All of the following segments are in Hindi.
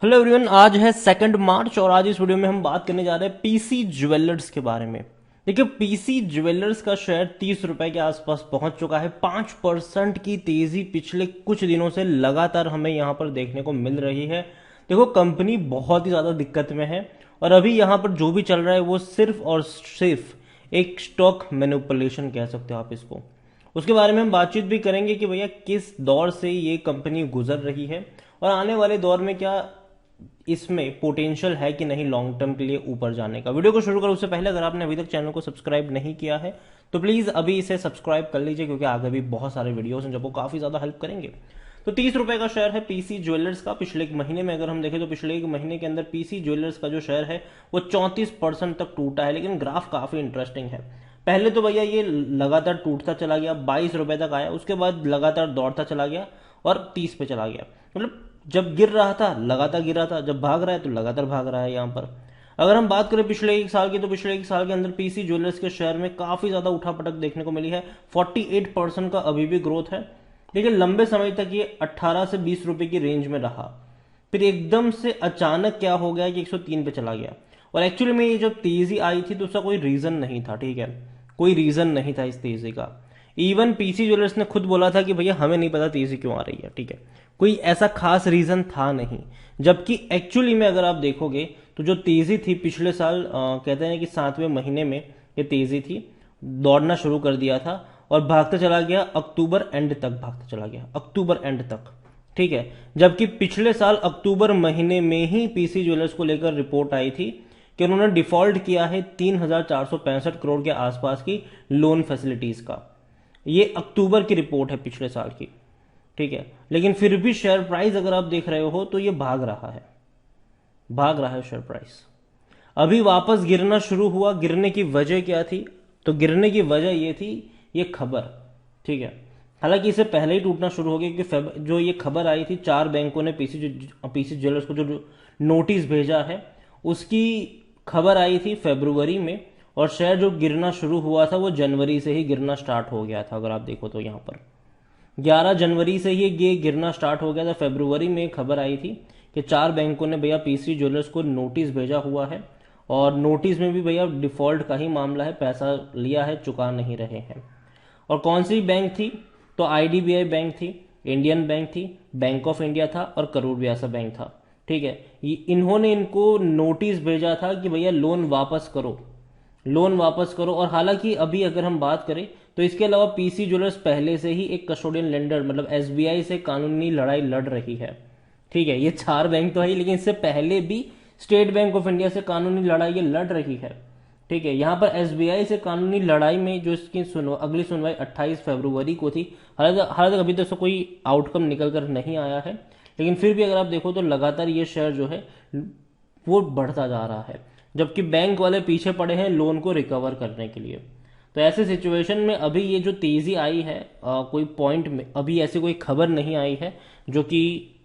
हेलो एवरीवन, आज है 2 मार्च और आज इस वीडियो में हम बात करने जा रहे हैं पीसी ज्वेलर्स के बारे में। देखिए, पीसी ज्वेलर्स का शेयर 30 रुपए के आसपास पहुंच चुका है। 5% की तेजी पिछले कुछ दिनों से लगातार हमें यहां पर देखने को मिल रही है। देखो, कंपनी बहुत ही ज्यादा दिक्कत में है और अभी यहां पर जो भी चल रहा है वो सिर्फ और सिर्फ एक स्टॉक मैनिपुलेशन कह सकते हो आप इसको। उसके बारे में हम बातचीत भी करेंगे कि भैया किस दौर से ये कंपनी गुजर रही है और आने वाले दौर में क्या इसमें पोटेंशियल है कि नहीं लॉन्ग टर्म के लिए ऊपर जाने का। वीडियो को शुरू करो उससे पहले अगर आपने अभी तक चैनल को सब्सक्राइब नहीं किया है तो प्लीज अभी इसे सब्सक्राइब कर लीजिए, क्योंकि आगे भी बहुत सारे वीडियोस हैं जो आपको काफी ज्यादा हेल्प करेंगे। तो 30 रुपए का शेयर है पीसी ज्वेलर्स का। पिछले एक महीने में अगर हम देखें तो पिछले एक महीने के अंदर पीसी ज्वेलर्स का जो शेयर है वो 34% तक टूटा है, लेकिन ग्राफ काफी इंटरेस्टिंग है। पहले तो भैया ये लगातार टूटता चला गया, 22 रुपए तक आया, उसके बाद लगातार दौड़ता चला गया और 30 पे चला गया। मतलब जब गिर रहा था लगातार गिर रहा था, जब भाग रहा है तो लगातार भाग रहा है। यहाँ पर अगर हम बात करें पिछले एक साल की, तो पिछले एक साल के अंदर पीसी ज्वेलर्स के शेयर में काफी ज्यादा उठापटक देखने को मिली है। 48% का अभी भी ग्रोथ है, लेकिन लंबे समय तक ये 18 से 20 रुपए की रेंज में रहा। फिर एकदम से अचानक क्या हो गया कि 103 पे चला गया। और एक्चुअली में ये जब तेजी आई थी तो उसका कोई रीजन नहीं था, ठीक है, कोई रीजन नहीं था इस तेजी का। इवन पीसी ज्वेलर्स ने खुद बोला था कि भैया हमें नहीं पता तेजी क्यों आ रही है, ठीक है, कोई ऐसा खास रीजन था नहीं। जबकि एक्चुअली में अगर आप देखोगे तो जो तेजी थी पिछले साल कहते हैं कि 7वें महीने में ये तेजी थी, दौड़ना शुरू कर दिया था और भागता चला गया, अक्टूबर एंड तक भागता चला गया, अक्टूबर एंड तक, ठीक है। जबकि पिछले साल अक्टूबर महीने में ही पीसी ज्वेलर्स को लेकर रिपोर्ट आई थी कि उन्होंने डिफॉल्ट किया है 3,465 करोड़ के आसपास की लोन फैसिलिटीज का। ये अक्टूबर की रिपोर्ट है पिछले साल की, ठीक है। लेकिन फिर भी शेयर प्राइस अगर आप देख रहे हो तो ये भाग रहा है, भाग रहा है शेयर प्राइस। अभी वापस गिरना शुरू हुआ। गिरने की वजह क्या थी? तो गिरने की वजह ये थी, ये खबर, ठीक है। हालांकि इसे पहले ही टूटना शुरू हो गया क्योंकि जो ये खबर आई थी, 4 बैंकों ने पीसी ज्वेलर्स को जो नोटिस भेजा है उसकी खबर आई थी फरवरी में, और शेयर जो गिरना शुरू हुआ था वो जनवरी से ही गिरना स्टार्ट हो गया था। अगर आप देखो तो यहाँ पर 11 जनवरी से ही ये गिरना स्टार्ट हो गया था। फरवरी में खबर आई थी कि 4 बैंकों ने भैया पीसी ज्वेलर्स को नोटिस भेजा हुआ है और नोटिस में भी भैया डिफॉल्ट का ही मामला है, पैसा लिया है, चुका नहीं रहे हैं। और कौन सी बैंक थी? तो आईडीबीआई बैंक थी, इंडियन बैंक थी, बैंक ऑफ इंडिया था और करूर व्यासा बैंक था, ठीक है। इन्होंने इनको नोटिस भेजा था कि भैया लोन वापस करो, लोन वापस करो। और हालांकि अभी अगर हम बात करें तो इसके अलावा पीसी ज्वेलर्स पहले से ही एक कस्टोडियन लेंडर मतलब एसबीआई से कानूनी लड़ाई लड़ रही है, ठीक है। ये 4 बैंक तो है, लेकिन इससे पहले भी स्टेट बैंक ऑफ इंडिया से कानूनी लड़ाई ये लड़ रही है, ठीक है। यहाँ पर एसबीआई से कानूनी लड़ाई में जो इसकी अगली सुनवाई 28 फरवरी को थी। हालांकि अभी तक इसका कोई आउटकम निकल कर नहीं आया है, लेकिन फिर भी अगर आप देखो तो लगातार ये शेयर जो है वो बढ़ता जा रहा है, जबकि बैंक वाले पीछे पड़े हैं लोन को रिकवर करने के लिए। तो ऐसे सिचुएशन में अभी ये जो तेजी आई है, कोई पॉइंट में अभी ऐसी कोई खबर नहीं आई है जो कि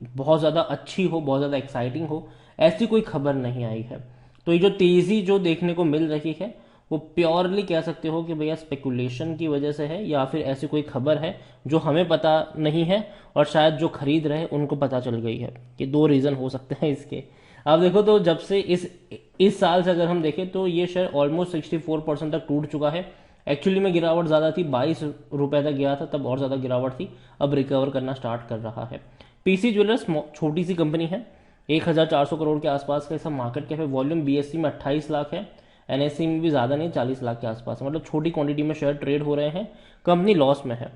बहुत ज्यादा अच्छी हो, बहुत ज्यादा एक्साइटिंग हो, ऐसी कोई खबर नहीं आई है। तो ये जो तेजी जो देखने को मिल रही है वो प्योरली कह सकते हो कि भैया स्पेकुलेशन की वजह से है, या फिर ऐसी कोई खबर है जो हमें पता नहीं है और शायद जो खरीद रहे उनको पता चल गई है। कि 2 रीजन हो सकते हैं इसके। आप देखो तो जब से इस साल से अगर हम देखें तो ये शेयर ऑलमोस्ट 64% तक टूट चुका है। एक्चुअली में गिरावट ज्यादा थी, 22 रुपए तक गया था, तब और ज्यादा गिरावट थी, अब रिकवर करना स्टार्ट कर रहा है। पीसी ज्वेलर्स छोटी सी कंपनी है, 1,400 करोड़ के आसपास का इसका मार्केट कैप है। वॉल्यूम बीएससी में 28 लाख है, एनएससी में भी ज्यादा नहीं, 40 लाख के आसपास, मतलब छोटी क्वांटिटी में शेयर ट्रेड हो रहे हैं। कंपनी लॉस में है,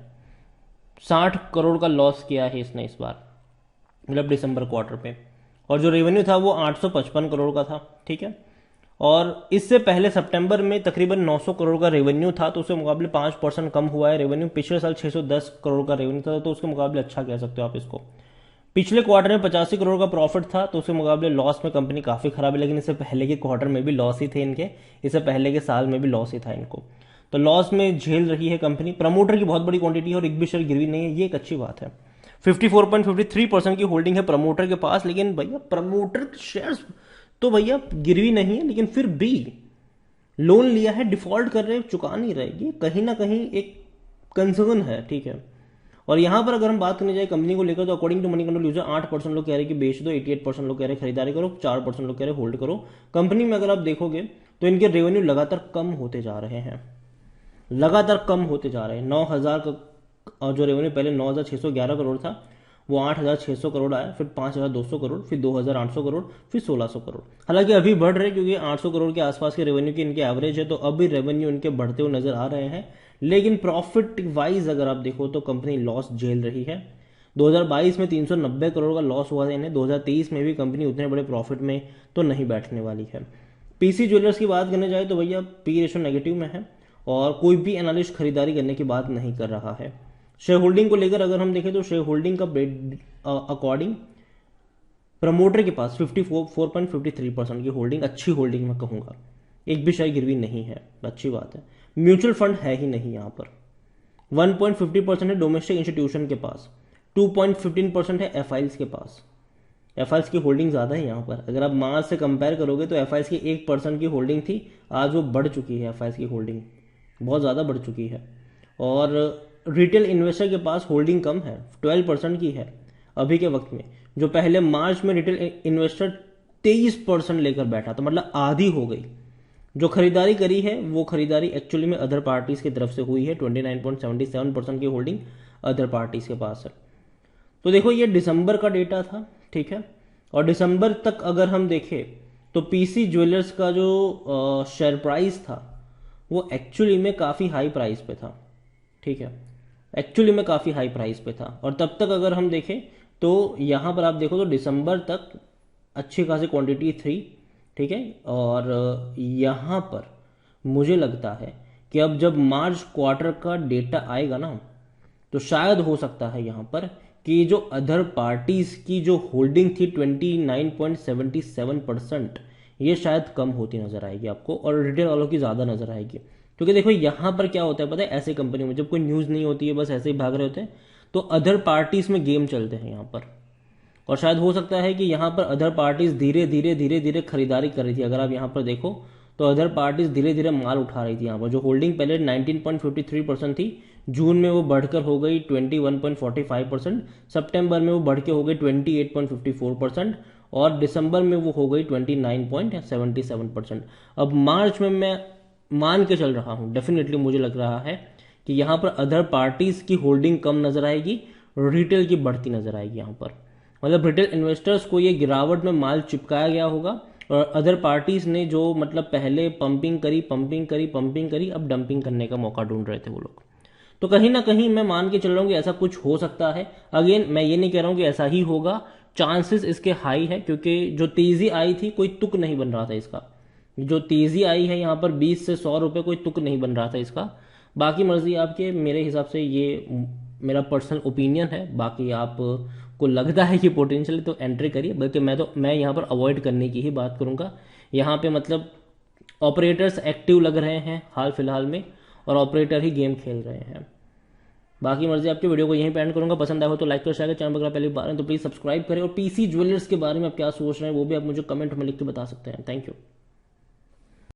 60 करोड़ का लॉस किया है इसने इस बार, मतलब दिसंबर क्वार्टर पे। और जो रेवेन्यू था वो 855 करोड़ का था, ठीक है। और इससे पहले सितंबर में तकरीबन 900 करोड़ का रेवेन्यू था, तो उसके मुकाबले 5% कम हुआ है रेवेन्यू। पिछले साल 610 करोड़ का रेवेन्यू था, तो उसके मुकाबले अच्छा कह सकते हो आप इसको। पिछले क्वार्टर में 85 करोड़ का प्रॉफिट था, तो उसके मुकाबले लॉस में कंपनी काफी खराब है। लेकिन इससे पहले के क्वार्टर में भी लॉस ही थे इनके, इससे पहले के साल में भी लॉस ही था इनको, तो लॉस में झेल रही है कंपनी। प्रमोटर की बहुत बड़ी क्वांटिटी है और एक भी शेयर गिरवी नहीं है, ये एक अच्छी बात है। 54.53% की होल्डिंग है प्रमोटर के पास, लेकिन भैया प्रमोटर शेयर्स तो भैया गिरवी नहीं है, लेकिन फिर भी लोन लिया है, डिफॉल्ट कर रहे, चुका नहीं रहे, ये कहीं ना कहीं एक कंसर्न है, ठीक है। और यहाँ पर अगर हम बात करने जाए कंपनी को लेकर, तो according to Moneycontrol user 8% लोग कह रहे हैं कि बेच दो, 88% लोग कह रहे हैं खरीदारी करो, 4% लोग कह रहे हैं होल्ड करो। कंपनी में अगर आप देखोगे तो इनके रेवेन्यू लगातार कम होते जा रहे हैं, लगातार कम होते जा रहे हैं। 9,000 का जो रेवेन्यू पहले 9,611 करोड़ था, वो 8,600 करोड़ आया, फिर 5,200 करोड़, फिर 2,800 करोड़, फिर 1,600 करोड़। हालांकि अभी बढ़ रहे क्योंकि 800 करोड़ के आसपास के रेवेन्यू की इनके एवरेज है, तो अभी रेवेन्यू इनके बढ़ते हुए नजर आ रहे हैं। लेकिन प्रॉफिट वाइज अगर आप देखो तो कंपनी लॉस झेल रही है। 2022 में 390 करोड़ का लॉस हुआ था इन्हें, 2023 में भी कंपनी उतने बड़े प्रॉफिट में तो नहीं बैठने वाली है। पीसी ज्वेलर्स की बात करने जाए तो भैया पी रेशो नेगेटिव में है और कोई भी एनालिस्ट खरीदारी करने की बात नहीं कर रहा है। शेयर होल्डिंग को लेकर अगर हम देखें तो शेयर होल्डिंग का अकॉर्डिंग प्रमोटर के पास 54.53% की होल्डिंग, अच्छी होल्डिंग मैं कहूंगा, एक भी शेयर गिरवी नहीं है, अच्छी बात है। म्यूचुअल फंड है ही नहीं यहाँ पर। 1.50% है डोमेस्टिक इंस्टीट्यूशन के पास, 2.15% है एफआईएल्स के पास। एफआईएल्स की होल्डिंग ज़्यादा है यहाँ पर। अगर आप मार्च से कंपेयर करोगे तो एफआईएल्स की 1% की होल्डिंग थी, आज वो बढ़ चुकी है। एफआईएल्स की होल्डिंग बहुत ज़्यादा बढ़ चुकी है। और रिटेल इन्वेस्टर के पास होल्डिंग कम है, 12% की है अभी के वक्त में। जो पहले मार्च में रिटेल इन्वेस्टर 23% लेकर बैठा था, मतलब आधी हो गई। जो खरीदारी करी है वो खरीदारी एक्चुअली में अदर पार्टीज की तरफ से हुई है। 29.77% की होल्डिंग अदर पार्टीज के पास है। तो देखो ये दिसंबर का डेटा था, ठीक है। और दिसंबर तक अगर हम देखें तो पीसी ज्वेलर्स का जो शेयर प्राइस था वो एक्चुअली में काफ़ी हाई प्राइस पे था, ठीक है, एक्चुअली में काफ़ी हाई प्राइस पे था। और तब तक अगर हम देखें तो यहाँ पर आप देखो तो दिसंबर तक अच्छी खासी क्वांटिटी थी, ठीक है। और यहाँ पर मुझे लगता है कि अब जब मार्च क्वार्टर का डेटा आएगा ना, तो शायद हो सकता है यहाँ पर कि जो अदर पार्टीज की जो होल्डिंग थी 29.77%, ये शायद कम होती नजर आएगी आपको, और रिटेल वालों की ज़्यादा नजर आएगी। क्योंकि देखो यहाँ पर क्या होता है पता है, ऐसे कंपनी में जब कोई न्यूज़ नहीं होती है, बस ऐसे ही भाग रहे होते हैं, तो अदर पार्टीज में गेम चलते हैं यहाँ पर। और शायद हो सकता है कि यहाँ पर अदर पार्टीज धीरे धीरे धीरे धीरे खरीदारी कर रही थी। अगर आप यहाँ पर देखो तो अदर पार्टीज धीरे धीरे माल उठा रही थी। यहाँ पर जो होल्डिंग पहले 19.53% थी, जून में वो बढ़कर हो गई 21.45%, सितंबर में वो बढ़ के हो गई 28.54%, और दिसंबर में वो हो गई 29.77%। अब मार्च में मैं मान के चल रहा हूँ, डेफिनेटली मुझे लग रहा है कि यहाँ पर अदर पार्टीज की होल्डिंग कम नजर आएगी, रिटेल की बढ़ती नजर आएगी। यहाँ पर मतलब रिटेल इन्वेस्टर्स को ये गिरावट में माल चिपकाया गया होगा, और अदर पार्टीज ने जो मतलब पहले पंपिंग करी, अब डंपिंग करने का मौका ढूंढ रहे थे वो लोग। तो कहीं ना कहीं मैं मान के चल रहा हूँ कि ऐसा कुछ हो सकता है। अगेन मैं ये नहीं कह रहा हूँ कि ऐसा ही होगा, चांसेस इसके हाई है, क्योंकि जो तेजी आई थी कोई तुक नहीं बन रहा था इसका। जो तेजी आई है यहाँ पर 20 से 100 रुपए, कोई तुक नहीं बन रहा था इसका। बाकी मर्जी आपके, मेरे हिसाब से ये मेरा पर्सनल ओपिनियन है। बाकी आप को लगता है कि पोटेंशियल तो एंट्री करिए, बल्कि मैं यहाँ पर अवॉइड करने की ही बात करूँगा। यहाँ पे मतलब ऑपरेटर्स एक्टिव लग रहे हैं हाल फिलहाल में, और ऑपरेटर ही गेम खेल रहे हैं। बाकी मर्जी आपकी। वीडियो को यहीं पे एंड करूँगा। पसंद आया हो तो लाइक कर, शेयर, चैनल पर पहली बार है तो प्लीज़ सब्सक्राइब करें। और पीसी ज्वेलर्स के बारे में आप क्या सोच रहे हैं वो भी आप मुझे कमेंट में लिख के बता सकते हैं। Thank you.